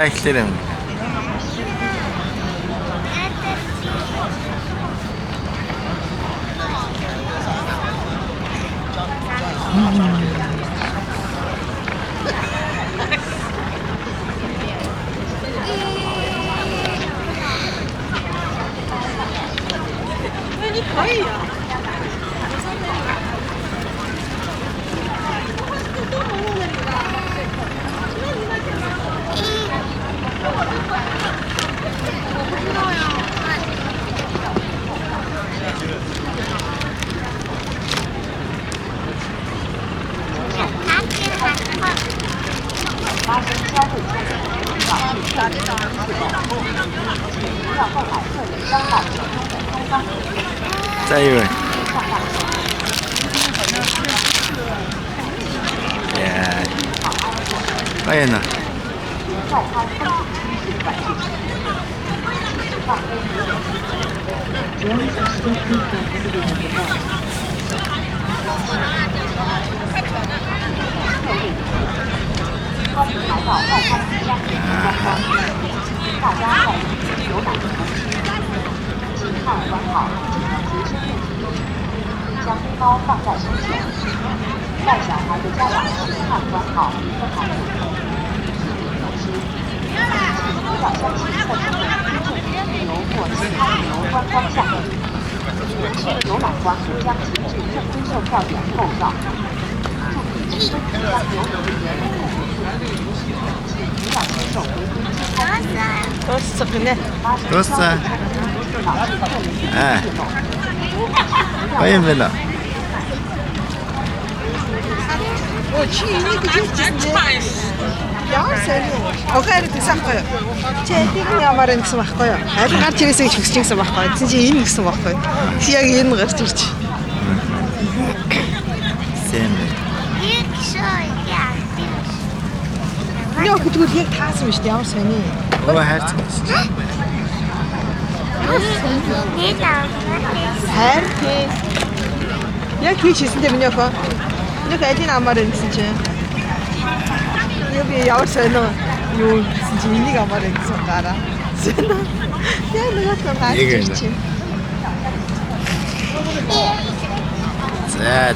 Эхлэрэм. 자, 이거. 야, 빨리 나.将背包放在身前，带小孩的家长看管好和孩子有时，辅导相亲在中国旅游或其他旅游观光项目，游览馆将停止正规售票点购票。注意，将游泳员请辅导新手回归健康。됐어, 그네. 됐어. 아, 빨리 밀어. Окей, гэсэн байхгүй юу? Чи эдгээр ямар юм гэсэн байхгүй юу? Харин гарч ирээсэй гэж хүсчихсэн байхгүй юу? Чи энэ гэсэн байхгүй юу? Чи яг энэ гарч ирж. Сэмэ. Яа гэдгээр яг таасан биш ямар сони. Оо хайрцаг. Хайр тий. Яг хийж хийсэнтэй миний охин. Нэг эдийн амар гэсэн чи. Би ямар сонио юу гэсэн чи энийг амар гэсэн гараа. Яа нэг таа чи. За.